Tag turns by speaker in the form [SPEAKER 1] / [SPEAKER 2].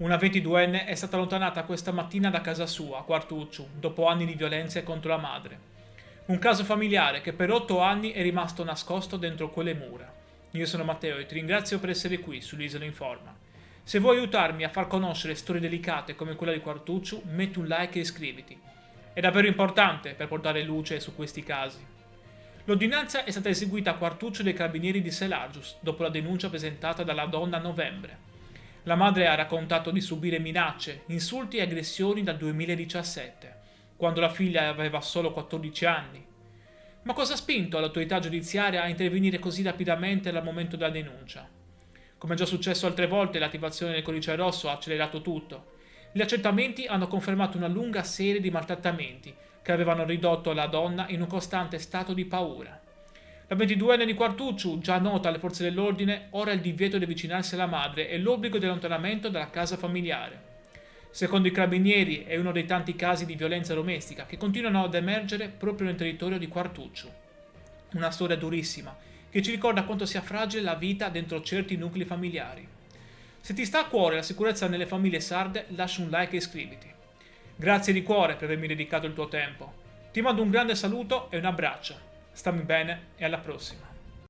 [SPEAKER 1] Una 22enne è stata allontanata questa mattina da casa sua, a Quartucciu, dopo anni di violenze contro la madre. Un caso familiare che per 8 anni è rimasto nascosto dentro quelle mura. Io sono Matteo e ti ringrazio per essere qui sull'Isola Informa. Se vuoi aiutarmi a far conoscere storie delicate come quella di Quartucciu, metti un like e iscriviti. È davvero importante per portare luce su questi casi. L'ordinanza è stata eseguita a Quartuccio dei Carabinieri di Selagius, dopo la denuncia presentata dalla donna a novembre. La madre ha raccontato di subire minacce, insulti e aggressioni dal 2017, quando la figlia aveva solo 14 anni. Ma cosa ha spinto l'autorità giudiziaria a intervenire così rapidamente al momento della denuncia? Come già successo altre volte, l'attivazione del codice rosso ha accelerato tutto. Gli accertamenti hanno confermato una lunga serie di maltrattamenti che avevano ridotto la donna in un costante stato di paura. La 22enne di Quartucciu, già nota alle forze dell'ordine, ora ha il divieto di avvicinarsi alla madre e l'obbligo di allontanamento dalla casa familiare. Secondo i carabinieri è uno dei tanti casi di violenza domestica che continuano ad emergere proprio nel territorio di Quartucciu. Una storia durissima che ci ricorda quanto sia fragile la vita dentro certi nuclei familiari. Se ti sta a cuore la sicurezza nelle famiglie sarde, lascia un like e iscriviti. Grazie di cuore per avermi dedicato il tuo tempo. Ti mando un grande saluto e un abbraccio. Stammi bene e alla prossima.